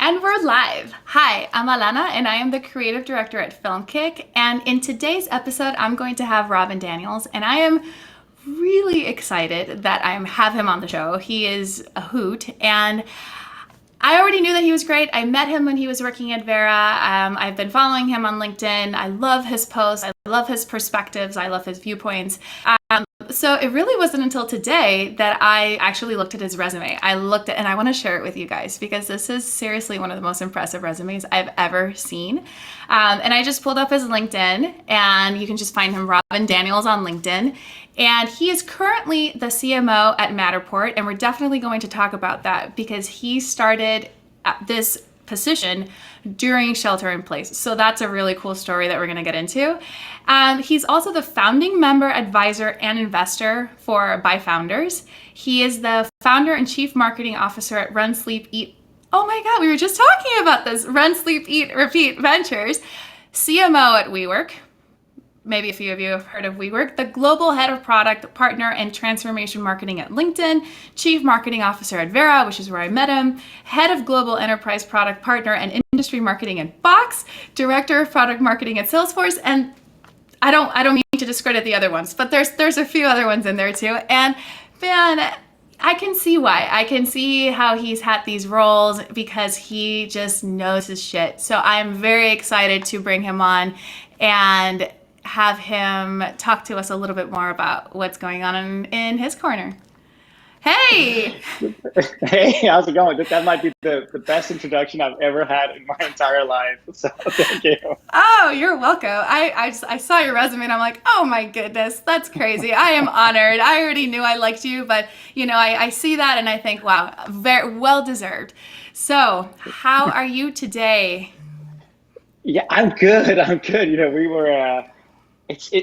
And we're live. Hi, I'm Alana, and I am the creative director at Filmkik. And in today's episode, I'm going to have Robin Daniels, and I am really excited that I have him on the show. He is a hoot, and I already knew that he was great. I met him when he was working at Vera. I've been following him on LinkedIn. I love his posts. I love his perspectives. I love his viewpoints. So it really wasn't until today that I actually looked at his resume. And I want to share it with you guys because this is seriously one of the most impressive resumes I've ever seen. And I just pulled up his LinkedIn, and you can just find him, Robin Daniels, on LinkedIn. And he is currently the CMO at Matterport, and we're definitely going to talk about that because he started at this position during shelter in place. So that's a really cool story that we're going to get into. He's also the founding member, advisor, and investor for By Founders. He is the founder and chief marketing officer at Run, Sleep, Eat. Oh my God, we were just talking about this. Run, Sleep, Eat, Repeat Ventures. CMO at WeWork. Maybe a few of you have heard of WeWork, the global head of product, partner, and transformation marketing at LinkedIn, chief marketing officer at Vera, which is where I met him, head of global enterprise product, partner, and industry marketing at Box, director of product marketing at Salesforce, and I don't mean to discredit the other ones, but there's a few other ones in there too. And man, I can see why. I can see how he's had these roles because he just knows his shit. So I'm very excited to bring him on and have him talk to us a little bit more about what's going on in his corner. Hey! Hey, how's it going? That might be the best introduction I've ever had in my entire life. So thank you. Oh, you're welcome. I saw your resume and I'm like, oh my goodness, that's crazy. I am honored. I already knew I liked you, but I see that and I think, wow, very well deserved. So how are you today? Yeah, I'm good. I'm good. We were.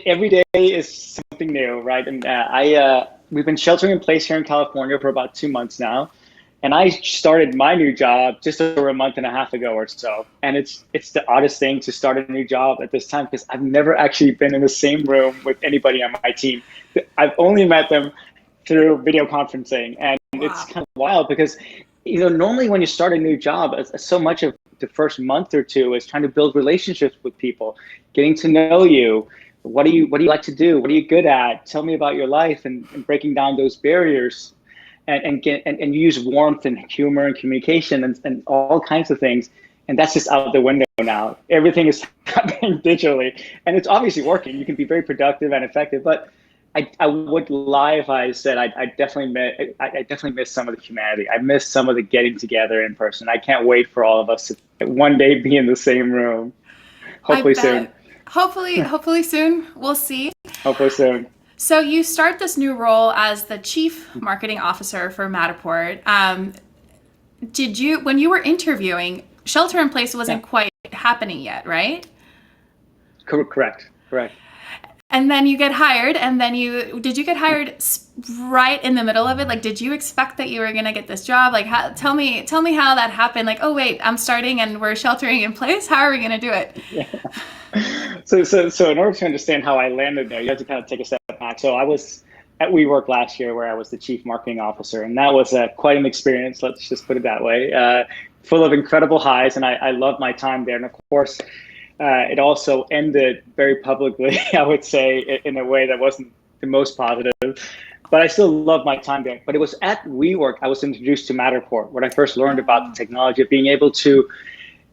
Every day is something new, right? And we've been sheltering in place here in California for about 2 months now, and I started my new job just over a month and a half ago or so. And it's the oddest thing to start a new job at this time because I've never actually been in the same room with anybody on my team. I've only met them through video conferencing, and it's Wow. kind of wild because normally when you start a new job, so much of the first month or two is trying to build relationships with people, getting to know you. What do you like to do? What are you good at? Tell me about your life and breaking down those barriers and use warmth and humor and communication and all kinds of things. And that's just out the window now. Everything is happening digitally, and it's obviously working. You can be very productive and effective, but I would lie if I said I definitely miss some of the humanity. I miss some of the getting together in person. I can't wait for all of us to one day be in the same room. I Hopefully soon. bet. Hopefully soon. We'll see. Hopefully soon. So you start this new role as the chief marketing officer for Matterport. When you were interviewing, shelter in place Yeah. wasn't quite happening yet, right? Correct. Correct. And then you get hired, and then did you get hired right in the middle of it? Like, did you expect that you were gonna get this job? Like, tell me how that happened. Like, oh wait, I'm starting and we're sheltering in place. How are we gonna do it? Yeah. So in order to understand how I landed there, you have to kind of take a step back. So I was at WeWork last year where I was the chief marketing officer, and that was quite an experience, let's just put it that way, full of incredible highs, and I loved my time there. And of course, it also ended very publicly, I would say, in a way that wasn't the most positive, but I still love my time there. But it was at WeWork I was introduced to Matterport, when I first learned about the technology of being able to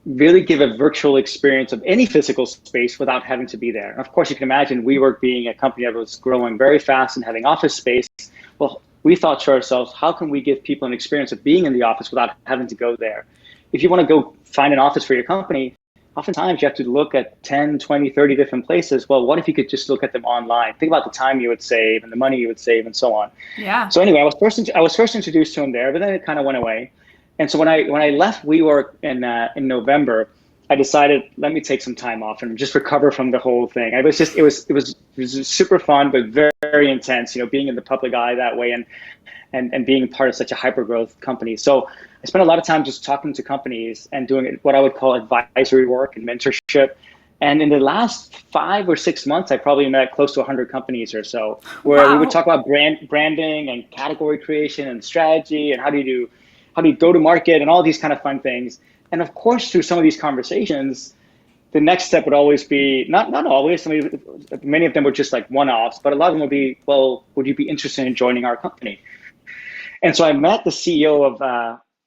really give a virtual experience of any physical space without having to be there. And of course, you can imagine WeWork being a company that was growing very fast and having office space. Well, we thought to ourselves, how can we give people an experience of being in the office without having to go there? If you want to go find an office for your company, oftentimes you have to look at 10, 20, 30 different places. Well, what if you could just look at them online? Think about the time you would save and the money you would save and so on. Yeah. So anyway, I was first introduced to him there, but then it kind of went away. And so when I left WeWork in November, I decided, let me take some time off and just recover from the whole thing. It was super fun, but very, very intense, being in the public eye that way and being part of such a hyper growth company. So I spent a lot of time just talking to companies and doing what I would call advisory work and mentorship. And in the last 5 or 6 months, I probably met close to 100 companies or so, where we would Wow. talk about branding and category creation and strategy and how do you go to market and all these kind of fun things. And of course, through some of these conversations, the next step would always be not always. Many of them were just like one-offs, but a lot of them would be, well, would you be interested in joining our company? And so I met the CEO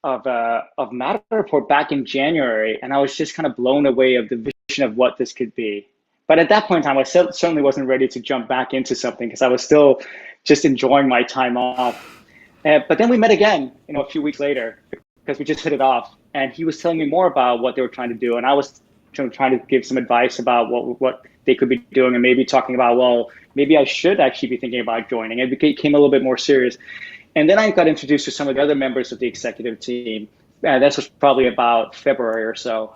of Matterport back in January, and I was just kind of blown away of the vision of what this could be. But at that point in time, I certainly wasn't ready to jump back into something because I was still just enjoying my time off. But then we met again, a few weeks later, because we just hit it off. And he was telling me more about what they were trying to do, and I was trying to give some advice about what they could be doing, and maybe talking about, well, maybe I should actually be thinking about joining. It became a little bit more serious. And then I got introduced to some of the other members of the executive team. This was probably about February or so.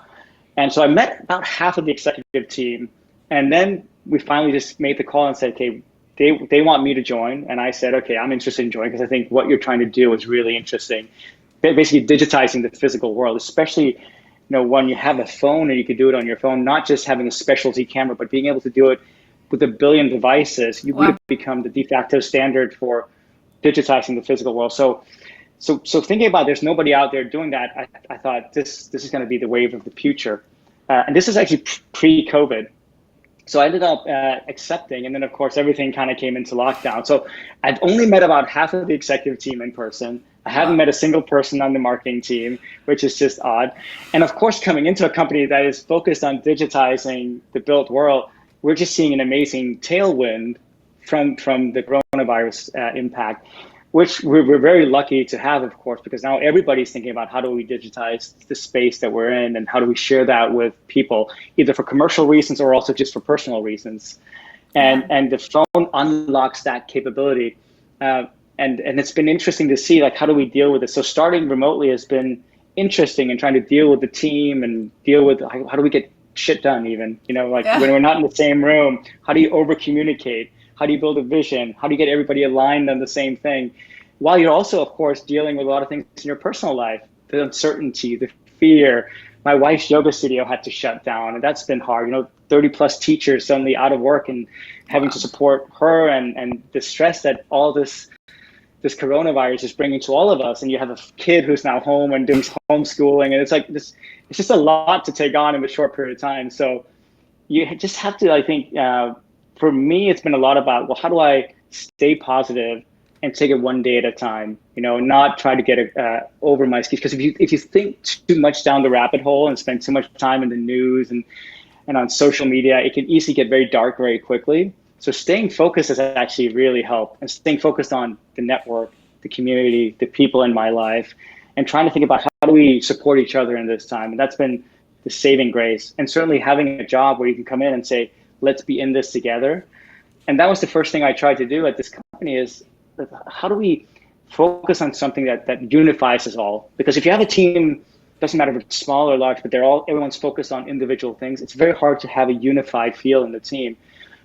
And so I met about half of the executive team. And then we finally just made the call and said, okay, they want me to join. And I said, okay, I'm interested in joining because I think what you're trying to do is really interesting. Basically digitizing the physical world, especially when you have a phone and you can do it on your phone, not just having a specialty camera, but being able to do it with 1 billion devices, you would become the de facto standard for digitizing the physical world. So thinking about there's nobody out there doing that, I thought this is going to be the wave of the future. And this is actually pre-COVID. So I ended up accepting, and then of course everything kind of came into lockdown. So I've only met about half of the executive team in person. I haven't met a single person on the marketing team, which is just odd. And of course, coming into a company that is focused on digitizing the built world, we're just seeing an amazing tailwind from the coronavirus impact, which we're very lucky to have, of course, because now everybody's thinking about how do we digitize the space that we're in and how do we share that with people, either for commercial reasons or also just for personal reasons. And the phone unlocks that capability. And it's been interesting to see, like, how do we deal with it? So starting remotely has been interesting, and trying to deal with the team and deal with how do we get shit done even, when we're not in the same room, how do you over communicate? How do you build a vision? How do you get everybody aligned on the same thing? While you're also, of course, dealing with a lot of things in your personal life, the uncertainty, the fear. My wife's yoga studio had to shut down, and that's been hard. 30 plus teachers suddenly out of work and having to support her, and the stress that all this coronavirus is bringing to all of us. And you have a kid who's now home and doing homeschooling, and it's like this. It's just a lot to take on in a short period of time. So you just have to, I think, for me, it's been a lot about, well, how do I stay positive and take it one day at a time, not try to get over my skis. Because if you think too much down the rabbit hole and spend too much time in the news and on social media, it can easily get very dark very quickly. So staying focused has actually really helped, and staying focused on the network, the community, the people in my life, and trying to think about how do we support each other in this time. And that's been the saving grace. And certainly having a job where you can come in and say, let's be in this together. And that was the first thing I tried to do at this company is, how do we focus on something that unifies us all? Because if you have a team, doesn't matter if it's small or large, but everyone's focused on individual things, it's very hard to have a unified feel in the team.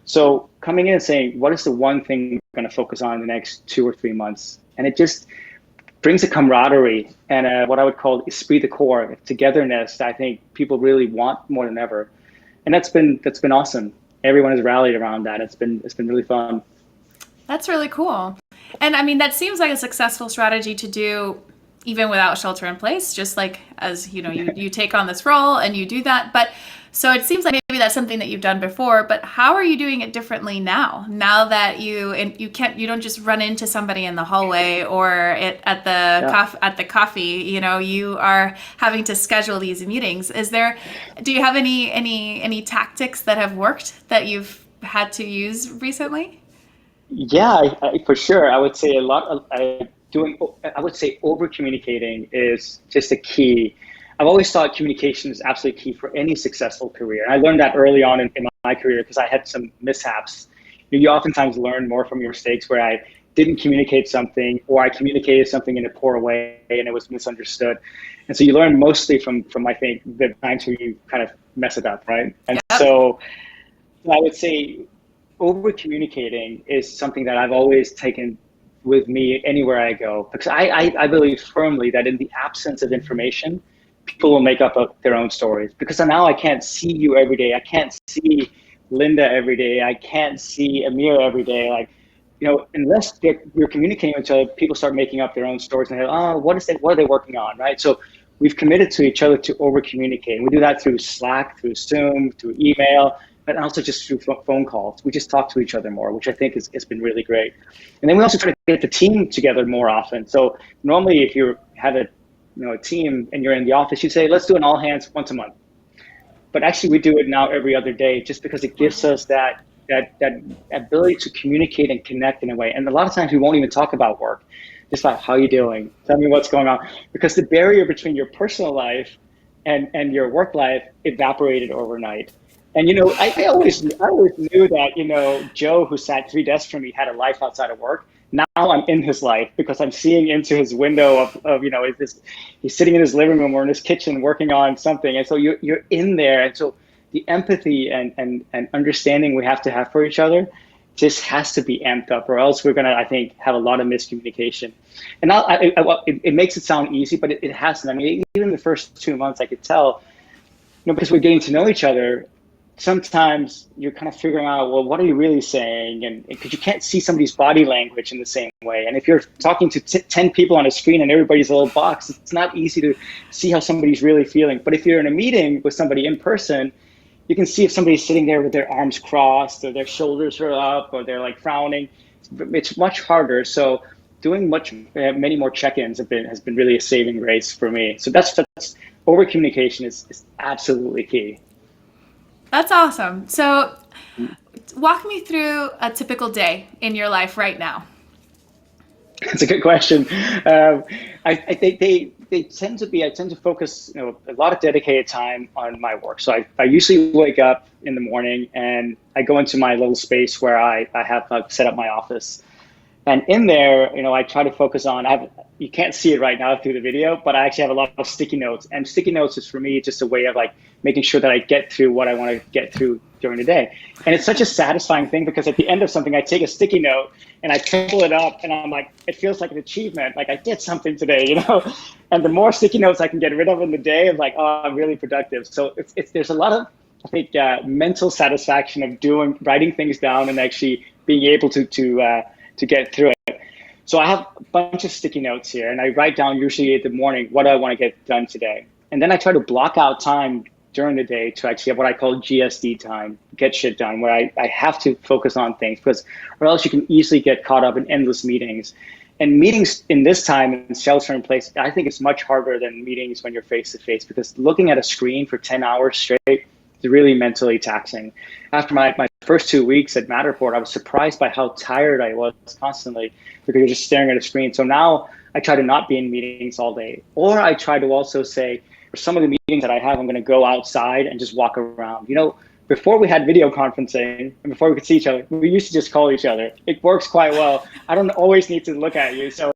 So coming in and saying, what is the one thing we're going to focus on in the next 2 or 3 months? And it just brings a camaraderie and what I would call esprit de corps, togetherness, that I think people really want more than ever. And that's been awesome. Everyone has rallied around that. It's been really fun. That's really cool. And I mean, that seems like a successful strategy to do even without shelter in place, just like as you take on this role and you do that. But so it seems like maybe that's something that you've done before, but how are you doing it differently now that you don't just run into somebody in the hallway or at the coffee, you are having to schedule these meetings. Do you have any tactics that have worked that you've had to use recently? Yeah, for sure. I would say over communicating is just a key. I've always thought communication is absolutely key for any successful career. I learned that early on in my career because I had some mishaps. You oftentimes learn more from your mistakes where I didn't communicate something, or I communicated something in a poor way and it was misunderstood. And so you learn mostly from I think, the times where you kind of mess it up, right? And so I would say over communicating is something that I've always taken with me anywhere I go, because I believe firmly that in the absence of information, people will make up their own stories. Because now I can't see you every day. I can't see Linda every day. I can't see Amir every day. Unless you're communicating with each other, people start making up their own stories and what are they working on, right? So we've committed to each other to over communicate. We do that through Slack, through Zoom, through email, but also just through phone calls. We just talk to each other more, which I think has been really great. And then we also try to get the team together more often. So normally if you have a team and you're in the office, you say, let's do an all hands once a month. But actually we do it now every other day just because it gives us that ability to communicate and connect in a way. And a lot of times we won't even talk about work. Just like, how are you doing? Tell me what's going on. Because the barrier between your personal life and your work life evaporated overnight. And, I always knew that, Joe, who sat 3 desks from me, had a life outside of work. Now I'm in his life because I'm seeing into his window of he's sitting in his living room or in his kitchen working on something. And so you're in there. And so the empathy and understanding we have to have for each other just has to be amped up, or else we're going to, I think, have a lot of miscommunication. And it makes it sound easy, but it hasn't. I mean, even the first 2 months, I could tell, because we're getting to know each other, sometimes you're kind of figuring out, well, what are you really saying? And because you can't see somebody's body language in the same way. And if you're talking to 10 people on a screen and everybody's a little box, it's not easy to see how somebody's really feeling. But if you're in a meeting with somebody in person, you can see if somebody's sitting there with their arms crossed or their shoulders are up or they're like frowning. It's much harder. So doing many more check-ins has been really a saving grace for me. So that's over communication is absolutely key. That's awesome. So walk me through a typical day in your life right now. That's a good question. I think they tend to be, I tend to focus, a lot of dedicated time on my work. So I usually wake up in the morning and I go into my little space where I have set up my office. And in there, I try to focus on, you can't see it right now through the video, but I actually have a lot of sticky notes. And sticky notes is for me just a way of making sure that I get through what I want to get through during the day. And it's such a satisfying thing because at the end of something, I take a sticky note and I pull it up and I'm like, it feels like an achievement. Like I did something today, And the more sticky notes I can get rid of in the day, I'm like, oh, I'm really productive. So there's a lot of, I think, mental satisfaction of writing things down and actually being able to get through it. So I have a bunch of sticky notes here and I write down usually in the morning what I want to get done today. And then I try to block out time during the day to actually have what I call GSD time, get shit done, where I have to focus on things or else you can easily get caught up in endless meetings. And meetings in this time in shelter in place, I think it's much harder than meetings when you're face to face because looking at a screen for 10 hours straight is really mentally taxing. After my first 2 weeks at Matterport, I was surprised by how tired I was constantly because you're just staring at a screen. So now I try to not be in meetings all day. Or I try to also say, for some of the meetings that I have, I'm going to go outside and just walk around. Before we had video conferencing and before we could see each other, we used to just call each other. It works quite well. I don't always need to look at you. So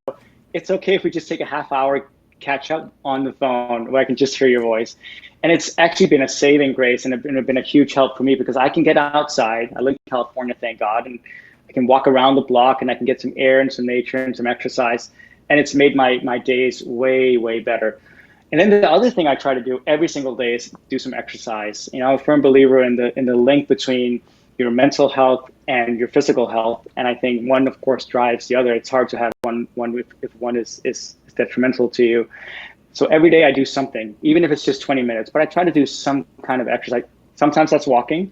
it's okay if we just take a half hour catch up on the phone where I can just hear your voice. And it's actually been a saving grace and it's been a huge help for me because I can get outside. I live in California, thank God, and I can walk around the block and I can get some air and some nature and some exercise. And it's made my days way, way better. And then the other thing I try to do every single day is do some exercise. I'm a firm believer in the link between your mental health and your physical health. And I think one, of course, drives the other. It's hard to have one if one is detrimental to you. So every day I do something, even if it's just 20 minutes, but I try to do some kind of exercise. Sometimes that's walking.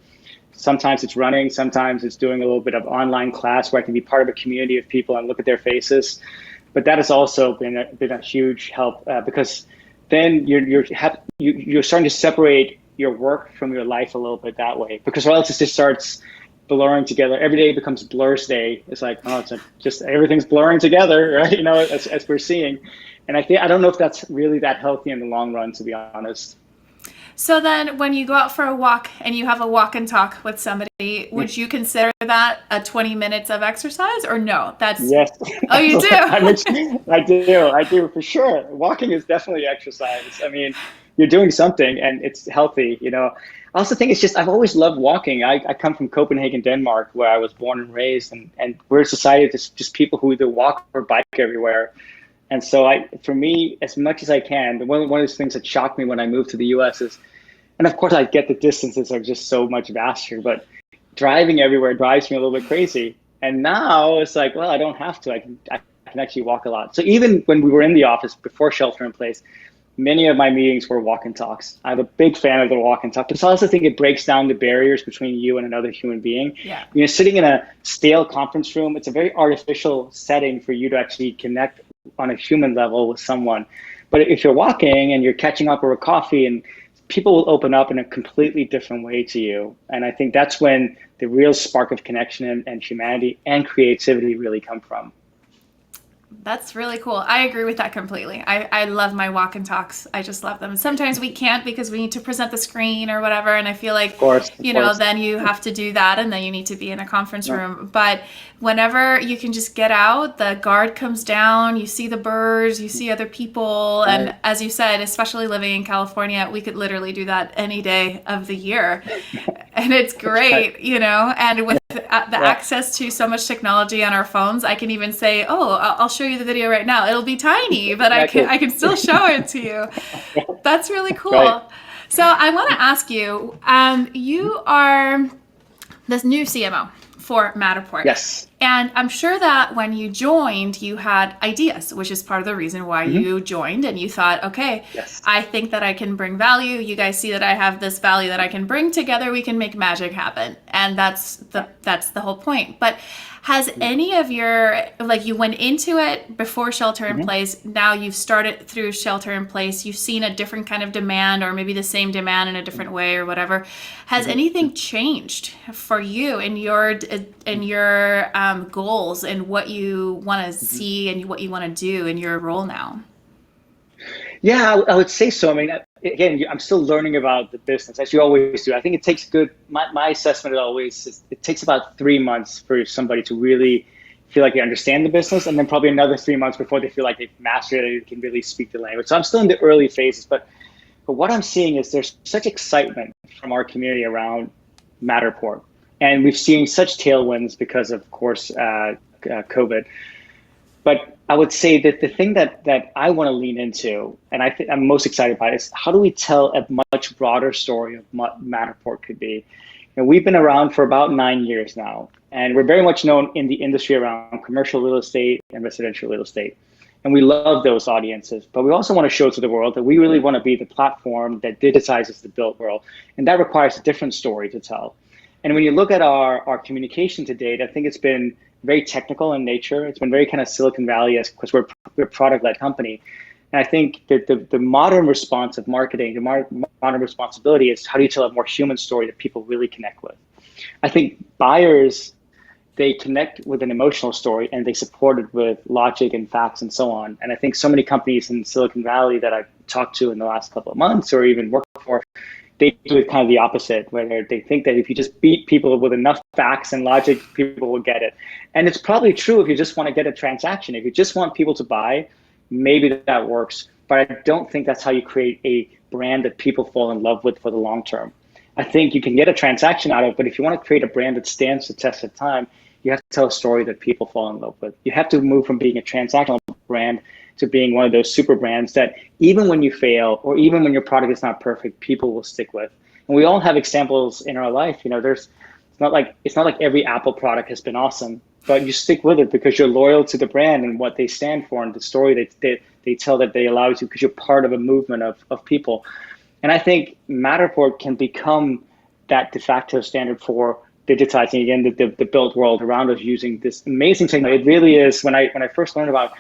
Sometimes it's running. Sometimes it's doing a little bit of online class where I can be part of a community of people and look at their faces. But that has also been a huge help because then you're starting to separate your work from your life a little bit that way, because or else it just starts blurring together. Every day becomes blur's day. It's like, oh, it's just everything's blurring together, right? As we're seeing. And I don't know if that's really that healthy in the long run, to be honest. So then when you go out for a walk and you have a walk and talk with somebody, would you consider that a 20 minutes of exercise or no? Yes. Oh, you do? I do for sure. Walking is definitely exercise. I mean, you're doing something and it's healthy, I also think it's just, I've always loved walking. I come from Copenhagen, Denmark, where I was born and raised, and we're a society of just people who either walk or bike everywhere. And so for me, as much as I can, one of those things that shocked me when I moved to the US is, and of course I get the distances are just so much vaster, but driving everywhere drives me a little bit crazy. And now it's like, well, I don't have to, I can actually walk a lot. So even when we were in the office before shelter in place, many of my meetings were walk and talks. I'm a big fan of the walk and talk, but I also think it breaks down the barriers between you and another human being. Yeah. Sitting in a stale conference room, it's a very artificial setting for you to actually connect on a human level with someone. But if you're walking and you're catching up over coffee, and people will open up in a completely different way to you. And I think that's when the real spark of connection and humanity and creativity really come from. That's really cool. I agree with that completely. I love my walk and talks. I just love them. Sometimes we can't because we need to present the screen or whatever. And I feel like, Of course. then you have to do that and then you need to be in a conference room. But whenever you can just get out, the guard comes down, you see the birds, you see other people. Right. And as you said, especially living in California, we could literally do that any day of the year. And it's great, right. And with the access to so much technology on our phones, I can even say, oh, I'll show you the video right now. It'll be tiny, but I can still show it to you. That's really cool. Right. So I want to ask you, you are this new CMO for Matterport. Yes. And I'm sure that when you joined, you had ideas, which is part of the reason why you joined. And you thought, okay, yes. I think that I can bring value. You guys see that I have this value that I can bring together. We can make magic happen. And that's the whole point. But has any of your, you went into it before shelter in place. Now you've started through shelter in place. You've seen a different kind of demand, or maybe the same demand in a different way or whatever. Has anything changed for you in your goals and what you want to see and what you want to do in your role now? Yeah, I would say so. I mean, again, I'm still learning about the business, as you always do. I think it takes my assessment always is it takes about 3 months for somebody to really feel like they understand the business, and then probably another 3 months before they feel like they've mastered it and can really speak the language. So I'm still in the early phases, but what I'm seeing is there's such excitement from our community around Matterport. And we've seen such tailwinds because of course, COVID. But I would say that the thing that I want to lean into, and I'm most excited about, is how do we tell a much broader story of what Matterport could be? And we've been around for about 9 years now, and we're very much known in the industry around commercial real estate and residential real estate. And we love those audiences, but we also want to show to the world that we really want to be the platform that digitizes the built world. And that requires a different story to tell. And when you look at our communication to date, I think it's been very technical in nature. It's been very kind of Silicon Valley-esque because we're a product-led company. And I think that the modern response of marketing, the modern responsibility is how do you tell a more human story that people really connect with? I think buyers, they connect with an emotional story and they support it with logic and facts and so on. And I think so many companies in Silicon Valley that I've talked to in the last couple of months or even worked for, they do it kind of the opposite, where they think that if you just beat people with enough facts and logic, people will get it. And it's probably true if you just want to get a transaction. If you just want people to buy, maybe that works. But I don't think that's how you create a brand that people fall in love with for the long term. I think you can get a transaction out of it, but if you want to create a brand that stands the test of time, you have to tell a story that people fall in love with. You have to move from being a transactional brand to being one of those super brands that even when you fail or even when your product is not perfect, people will stick with. And we all have examples in our life. It's not like every Apple product has been awesome, but you stick with it because you're loyal to the brand and what they stand for and the story they tell that they allow you to, because you're part of a movement of people. And I think Matterport can become that de facto standard for digitizing again the built world around us using this amazing technology. It really is. When I first learned about,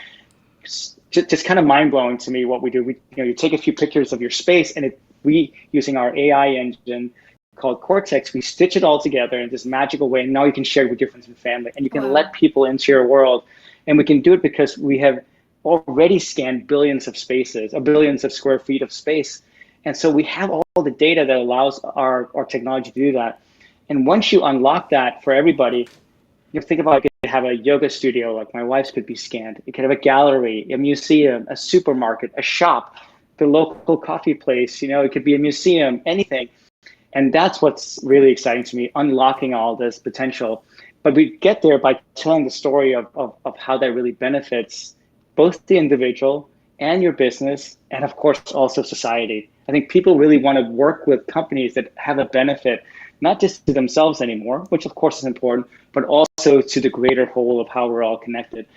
just kind of mind blowing to me what we do. You take a few pictures of your space, and we using our AI engine called Cortex, we stitch it all together in this magical way. And now you can share it with your friends and family, and you can let people into your world. And we can do it because we have already scanned billions of spaces, or billions of square feet of space. And so we have all the data that allows our technology to do that. And once you unlock that for everybody, think about it, you have a yoga studio, like my wife's could be scanned. You could have a gallery, a museum, a supermarket, a shop, the local coffee place, it could be a museum, anything. And that's what's really exciting to me, unlocking all this potential. But we get there by telling the story of how that really benefits both the individual and your business, and of course also society. I think people really want to work with companies that have a benefit, not just to themselves anymore, which of course is important, but also to the greater whole of how we're all connected.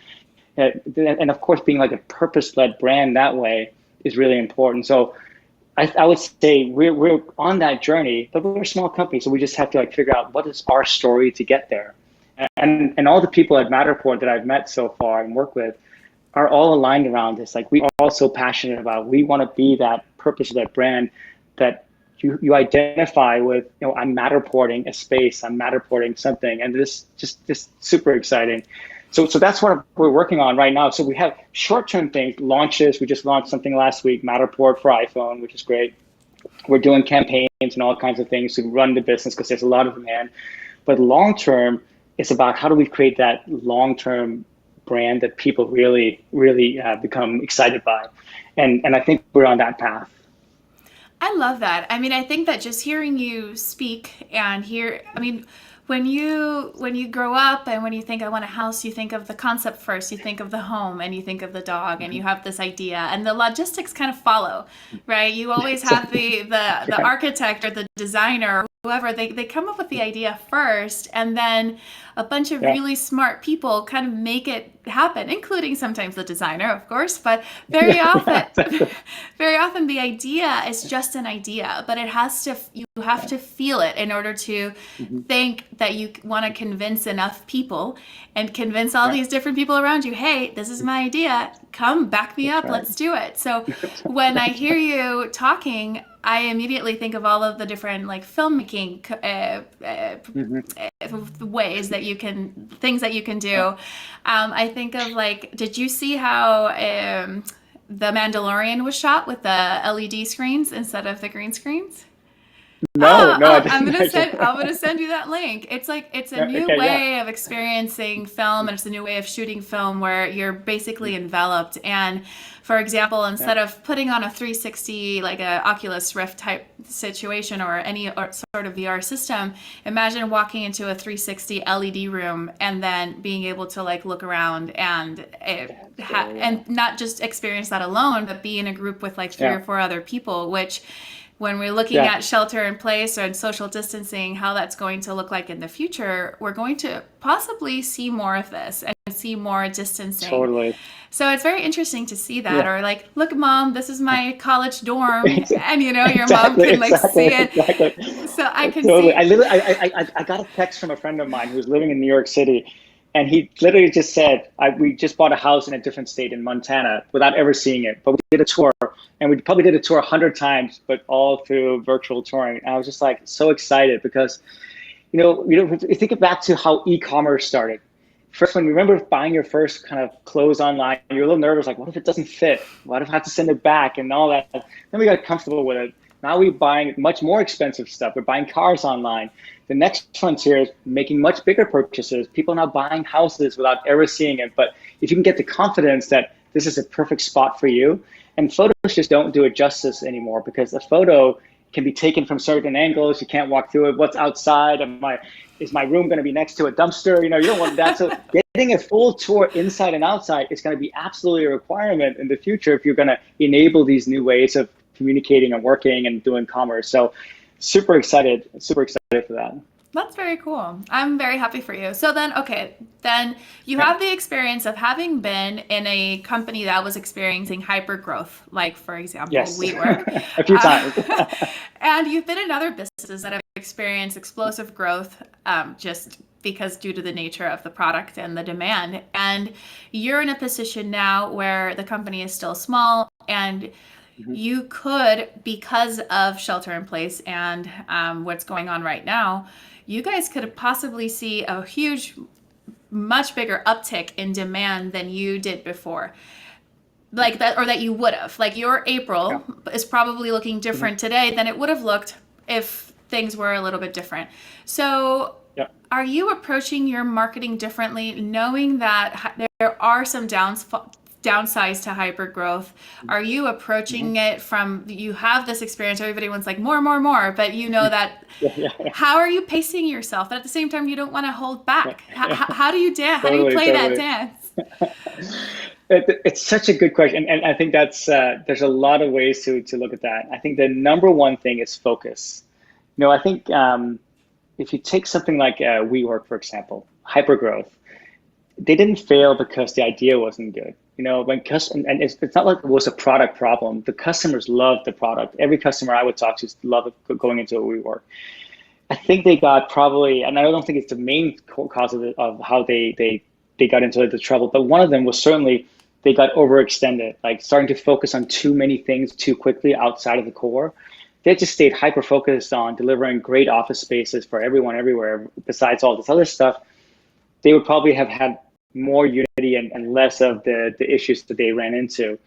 And of course, being like a purpose-led brand that way, is really important. So I would say we're on that journey, but we're a small company, so we just have to like figure out what is our story to get there. And all the people at Matterport that I've met so far and work with are all aligned around this. Like we are all so passionate about, we want to be that purpose of that brand that you identify with, I'm Matterporting a space, I'm Matterporting something, and this super exciting. So that's what we're working on right now. So we have short-term things, launches. We just launched something last week, Matterport for iPhone, which is great. We're doing campaigns and all kinds of things to run the business because there's a lot of demand. But long-term, it's about how do we create that long-term brand that people really, really become excited by. And I think we're on that path. I love that. I mean, I think that just hearing you speak and when you grow up and when you think I want a house, you think of the concept first, you think of the home and you think of the dog and you have this idea and the logistics kind of follow, right? You always have the architect or the designer or whoever, they come up with the idea first and then a bunch of really smart people kind of make it happen, including sometimes the designer, of course, but very often the idea is just an idea, but you have to feel it in order to think that you want to convince enough people and convince all these different people around you, hey, this is my idea, come back me up, let's do it. So when I hear you talking, I immediately think of all of the different like filmmaking ways that things that you can do. I think of like, did you see how The Mandalorian was shot with the LED screens instead of the green screens? No, I I'm didn't. gonna send you that link. It's a new way of experiencing film, and it's a new way of shooting film where you're basically enveloped. And for example, instead of putting on a 360 like a Oculus Rift type situation or any sort of VR system, imagine walking into a 360 LED room and then being able to like look around and and not just experience that alone, but be in a group with like three or four other people, which when we're looking at shelter in place and social distancing, how that's going to look like in the future, we're going to possibly see more of this and see more distancing. Totally. So it's very interesting to see that, or like, look, mom, this is my college dorm, and your mom can like see it. Exactly. So I can Totally. see. I got a text from a friend of mine who's living in New York City, and he literally just said, we just bought a house in a different state in Montana without ever seeing it, but we did a tour, and we probably did a tour 100 times, but all through virtual touring. And I was just like so excited because, you think back to how e-commerce started. First, when you remember buying your first kind of clothes online, you're a little nervous, like, what if it doesn't fit? What if I have to send it back and all that? Then we got comfortable with it. Now we're buying much more expensive stuff. We're buying cars online. The next frontier is making much bigger purchases. People are now buying houses without ever seeing it. But if you can get the confidence that this is a perfect spot for you, and photos just don't do it justice anymore because a photo can be taken from certain angles. You can't walk through it. What's outside? Is my room going to be next to a dumpster? You don't want that. So getting a full tour inside and outside is going to be absolutely a requirement in the future if you're going to enable these new ways of communicating and working and doing commerce. So super excited for that. That's very cool. I'm very happy for you. So then, then you have the experience of having been in a company that was experiencing hyper growth, like for example, WeWork. A few times. And you've been in other businesses that have experienced explosive growth, just because due to the nature of the product and the demand. And you're in a position now where the company is still small and you could, because of shelter in place and what's going on right now, you guys could possibly see a huge, much bigger uptick in demand than you did before. Like that, or that you would have. Like your April is probably looking different today than it would have looked if things were a little bit different. So are you approaching your marketing differently, knowing that there are some downsides to hyper growth? Are you approaching it from, you have this experience, everybody wants like more, but you know that, how are you pacing yourself? But at the same time, you don't want to hold back. How do you dance? How do you play that dance? It's such a good question. And I think that's, there's a lot of ways to look at that. I think the number one thing is focus. I think if you take something like WeWork, for example, hypergrowth, they didn't fail because the idea wasn't good. when and it's not like it was a product problem. The customers loved the product. Every customer I would talk to loved going into a WeWork. I think they got probably, and I don't think it's the main cause of how they got into the trouble, but one of them was certainly they got overextended, like starting to focus on too many things too quickly outside of the core. They just stayed hyper focused on delivering great office spaces for everyone everywhere. Besides all this other stuff, they would probably have had more unity and less of the issues that they ran into.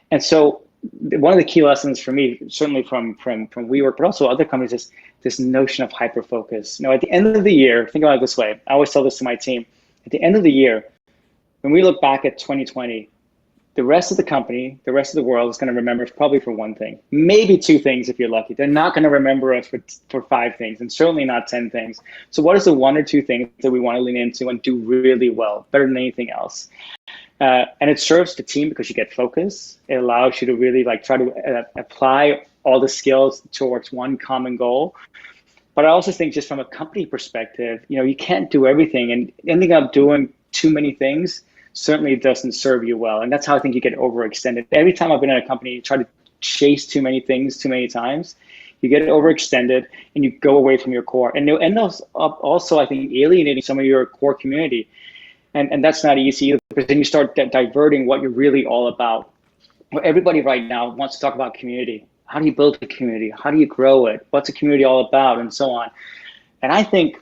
And so one of the key lessons for me, certainly from WeWork, but also other companies, is this notion of hyper focus. At the end of the year, think about it this way. I always tell this to my team. At the end of the year, when we look back at 2020, the rest of the company, the rest of the world is going to remember us probably for one thing, maybe two things if you're lucky. They're not going to remember us for five things, and certainly not 10 things. So what is the one or two things that we want to lean into and do really well, better than anything else? And it serves the team because you get focus. It allows you to really try to apply all the skills towards one common goal. But I also think just from a company perspective, you can't do everything, and ending up doing too many things certainly doesn't serve you well. And that's how I think you get overextended. Every time I've been in a company, you try to chase too many things too many times, you get overextended and you go away from your core. And you'll end up also, I think, alienating some of your core community. And that's not easy either, because then you start diverting what you're really all about. Well, everybody right now wants to talk about community. How do you build a community? How do you grow it? What's a community all about? And so on. And I think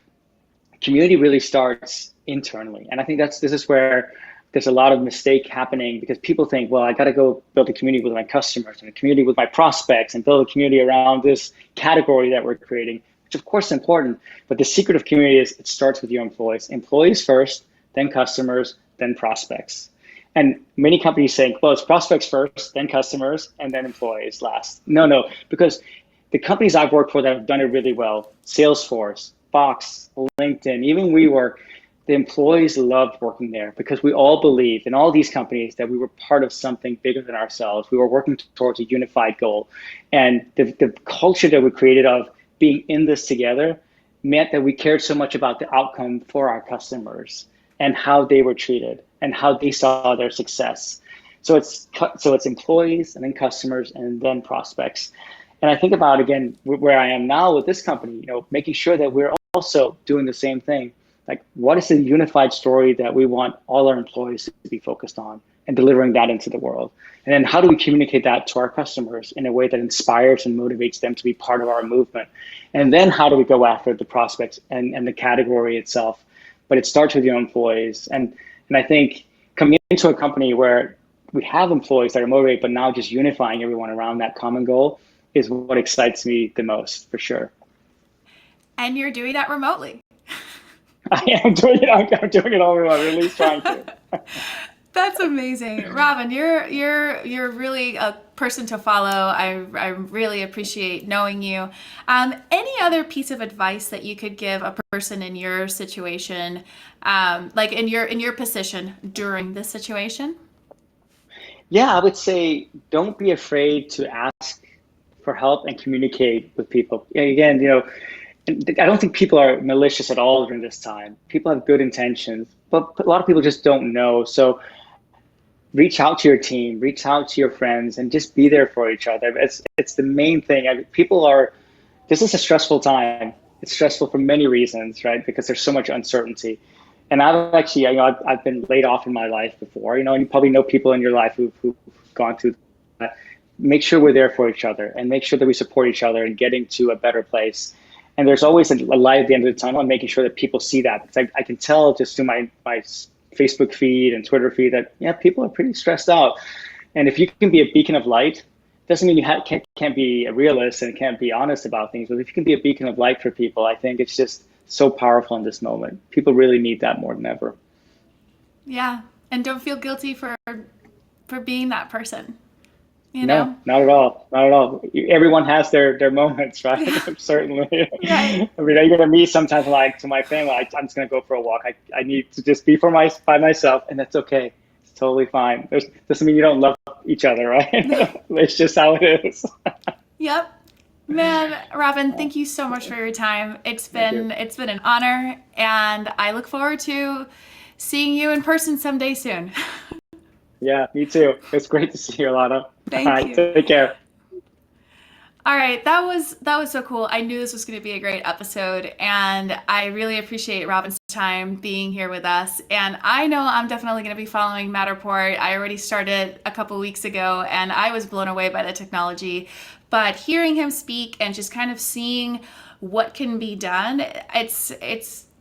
community really starts internally. And I think this is where there's a lot of mistake happening, because people think, well, I got to go build a community with my customers and a community with my prospects and build a community around this category that we're creating, which of course is important. But the secret of community is it starts with your employees. Employees first, then customers, then prospects. And many companies say, well, it's prospects first, then customers, and then employees last. No, because the companies I've worked for that have done it really well, Salesforce, Box, LinkedIn, even WeWork, the employees loved working there because we all believed in all these companies that we were part of something bigger than ourselves. We were working towards a unified goal. And the culture that we created of being in this together meant that we cared so much about the outcome for our customers and how they were treated and how they saw their success. So it's employees and then customers and then prospects. And I think about, again, where I am now with this company, making sure that we're also doing the same thing. Like, what is the unified story that we want all our employees to be focused on, and delivering that into the world? And then how do we communicate that to our customers in a way that inspires and motivates them to be part of our movement? And then how do we go after the prospects and the category itself? But it starts with your employees. And I think coming into a company where we have employees that are motivated, but now just unifying everyone around that common goal is what excites me the most, for sure. And you're doing that remotely. I am doing it. I'm doing it all remote, or at least trying to. That's amazing, Robin. You're really a person to follow. I really appreciate knowing you. Any other piece of advice that you could give a person in your situation, like in your position during this situation? Yeah, I would say don't be afraid to ask for help and communicate with people. Again, I don't think people are malicious at all during this time. People have good intentions, but a lot of people just don't know. So reach out to your team, reach out to your friends, and just be there for each other. It's the main thing. This is a stressful time. It's stressful for many reasons, right? Because there's so much uncertainty. And I've actually, I've been laid off in my life before, and you probably know people in your life who've gone through that. Make sure we're there for each other and make sure that we support each other in getting to a better place. And there's always a light at the end of the tunnel, and making sure that people see that. Because I can tell just through my Facebook feed and Twitter feed that, people are pretty stressed out. And if you can be a beacon of light, doesn't mean you can't be a realist and can't be honest about things. But if you can be a beacon of light for people, I think it's just so powerful in this moment. People really need that more than ever. Yeah. And don't feel guilty for being that person. No, not at all. Not at all. Everyone has their moments, right? Yeah. Certainly. Right. I mean, even me, sometimes to my family, I'm just going to go for a walk. I need to just be by myself, and that's okay. It's totally fine. Doesn't mean you don't love each other, right? It's just how it is. Yep. Man, Robin, thank you so much for your time. It's been an honor, and I look forward to seeing you in person someday soon. Yeah, me too. It's great to see you, Alana. All Thank right, you. take care. All right, that was so cool. I knew this was going to be a great episode, and I really appreciate Robin's time being here with us. And I know I'm definitely going to be following Matterport. I already started a couple weeks ago, and I was blown away by the technology. But hearing him speak and just kind of seeing what can be done, it's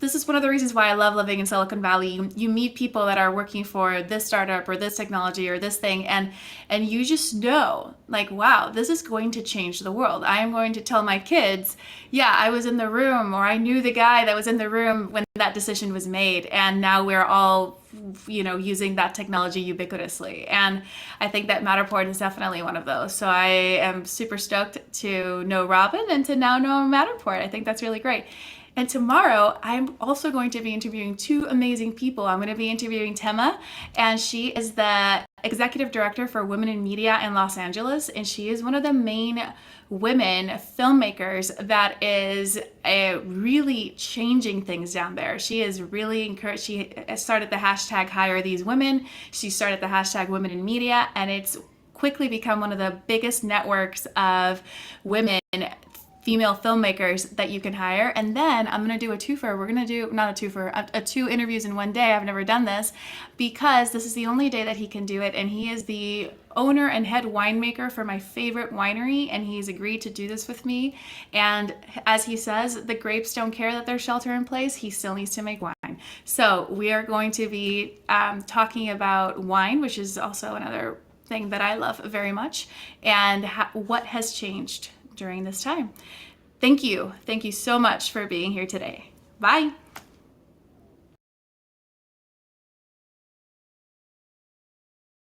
this is one of the reasons why I love living in Silicon Valley. You meet people that are working for this startup or this technology or this thing, and you just know, like, wow, this is going to change the world. I am going to tell my kids, yeah, I was in the room, or I knew the guy that was in the room when that decision was made, and now we're all using that technology ubiquitously. And I think that Matterport is definitely one of those. So I am super stoked to know Robin and to now know Matterport. I think that's really great. And tomorrow, I'm also going to be interviewing two amazing people. I'm going to be interviewing Tema, and she is the executive director for Women in Media in Los Angeles, and she is one of the main women filmmakers that is really changing things down there. She is really encouraged. She started the hashtag Hire These Women. She started the hashtag Women in Media, and it's quickly become one of the biggest networks of women female filmmakers that you can hire. And then I'm going to do a twofer. We're going to do, not a twofer, a two interviews in one day. I've never done this because this is the only day that he can do it. And he is the owner and head winemaker for my favorite winery. And he's agreed to do this with me. And as he says, the grapes don't care that there's shelter in place. He still needs to make wine. So we are going to be talking about wine, which is also another thing that I love very much, and what has changed during this time. Thank you. Thank you so much for being here today. Bye.